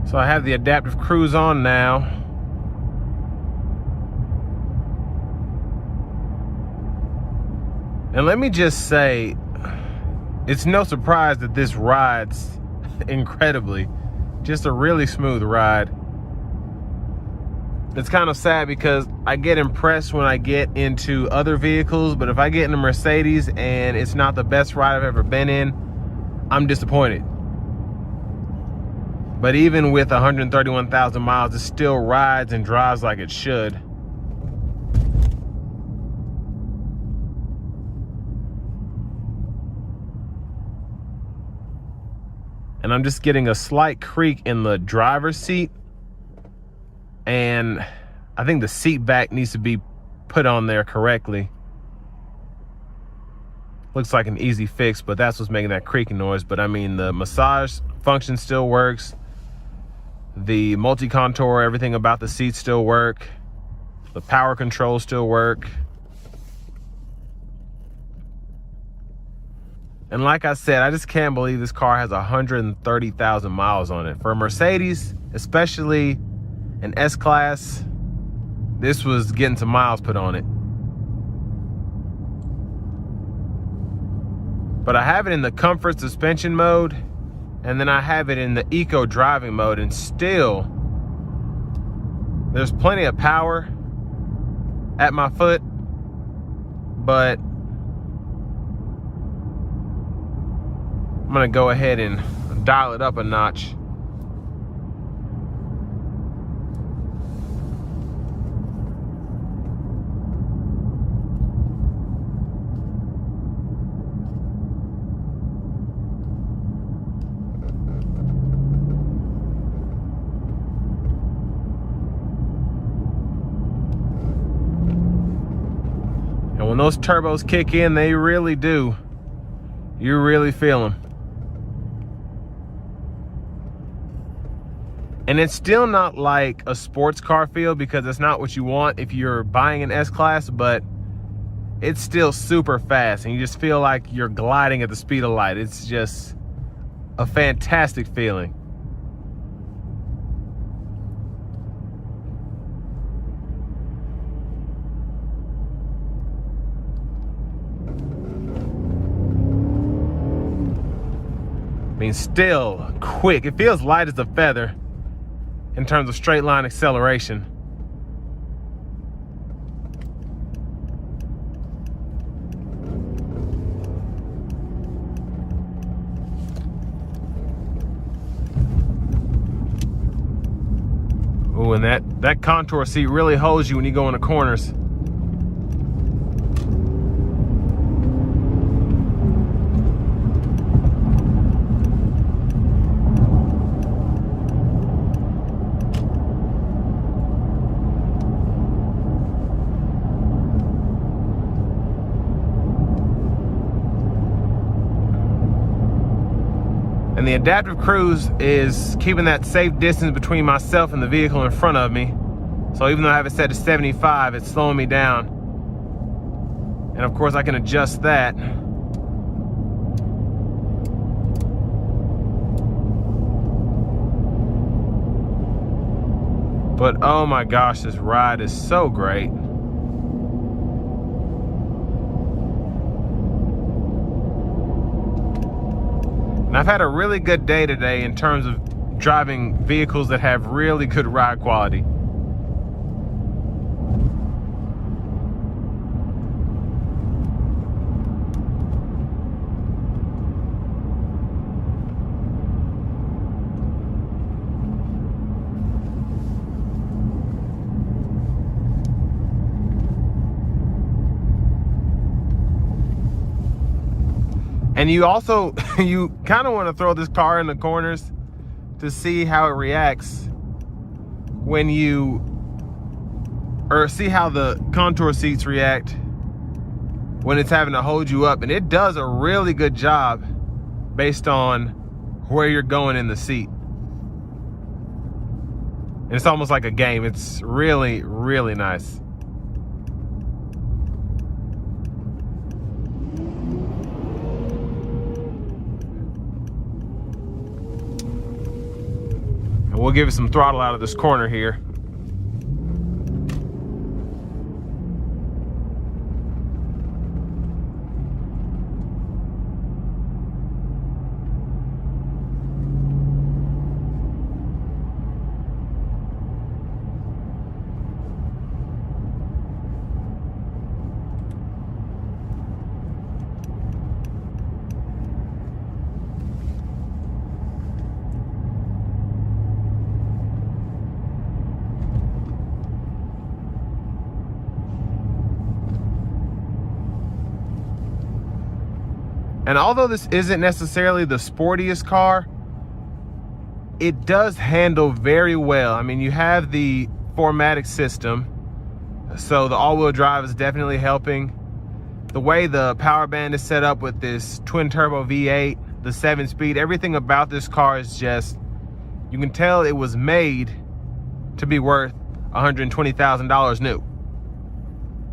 So I have the adaptive cruise on now. And let me just say, it's no surprise that this rides incredibly. Just a really smooth ride. It's kind of sad because I get impressed when I get into other vehicles, but if I get in a Mercedes and it's not the best ride I've ever been in, I'm disappointed. But even with 131,000 miles, it still rides and drives like it should. And I'm just getting a slight creak in the driver's seat. And I think the seat back needs to be put on there correctly. Looks like an easy fix, but that's what's making that creaking noise. But I mean, the massage function still works. The multi-contour, everything about the seats still work. The power controls still work. And like I said, I just can't believe this car has 130,000 miles on it. For a Mercedes, especially an S-Class, this was getting some miles put on it. But I have it in the comfort suspension mode, and then I have it in the eco driving mode, and still there's plenty of power at my foot, but I'm gonna go ahead and dial it up a notch. When those turbos kick in, they really do. You really feel them. And it's still not like a sports car feel, because it's not what you want if you're buying an S-Class, but it's still super fast and you just feel like you're gliding at the speed of light. It's just a fantastic feeling. I mean, still quick. It feels light as a feather in terms of straight line acceleration. Ooh, and that contour seat really holds you when you go in the corners. And the adaptive cruise is keeping that safe distance between myself and the vehicle in front of me. So even though I have it set to 75, it's slowing me down. And of course I can adjust that. But oh my gosh, this ride is so great. And I've had a really good day today in terms of driving vehicles that have really good ride quality. And you also, you kind of want to throw this car in the corners to see how it reacts when you, or see how the contour seats react when it's having to hold you up. And it does a really good job based on where you're going in the seat. And it's almost like a game. It's really, really nice. And we'll give it some throttle out of this corner here. And although this isn't necessarily the sportiest car, it does handle very well. I mean, you have the 4MATIC system, so the all-wheel drive is definitely helping. The way the power band is set up with this twin turbo V8, the 7-speed, everything about this car is just, you can tell it was made to be worth $120,000 new.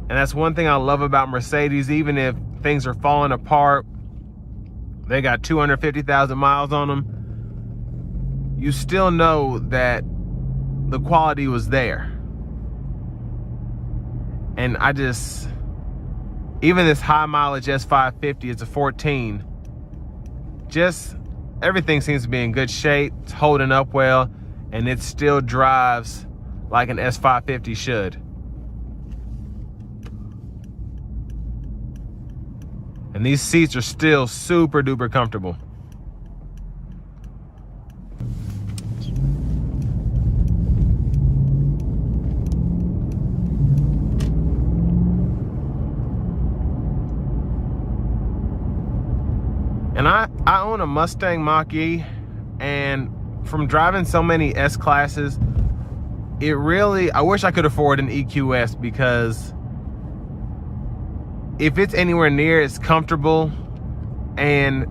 And that's one thing I love about Mercedes. Even if things are falling apart, they got 250,000 miles on them, you still know that the quality was there. And I just, even this high mileage S550, it's a 14, just everything seems to be in good shape. It's holding up well, and it still drives like an S550 should. And these seats are still super duper comfortable. And I own a Mustang Mach-E, and from driving so many S-classes, it really, I wish I could afford an EQS, because if it's anywhere near as comfortable and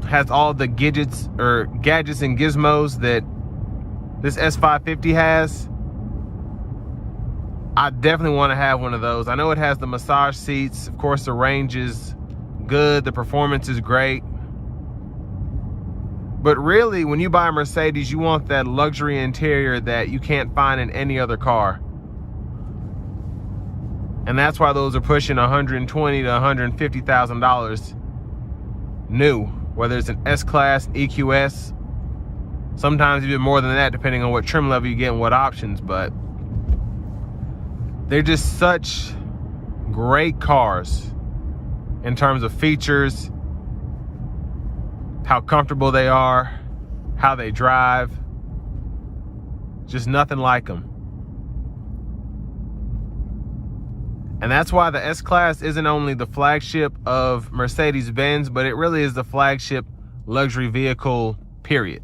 has all the gadgets and gizmos that this S550 has, I definitely want to have one of those. I know it has the massage seats. Of course, the range is good. The performance is great. But really, when you buy a Mercedes, you want that luxury interior that you can't find in any other car. And that's why those are pushing $120,000 to $150,000 new, whether it's an S-Class, EQS, sometimes even more than that, depending on what trim level you get and what options. But they're just such great cars in terms of features, how comfortable they are, how they drive. Just nothing like them. And that's why the S-Class isn't only the flagship of Mercedes-Benz, but it really is the flagship luxury vehicle, period.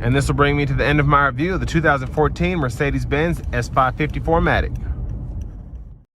And this will bring me to the end of my review of the 2014 Mercedes-Benz S550 4MATIC.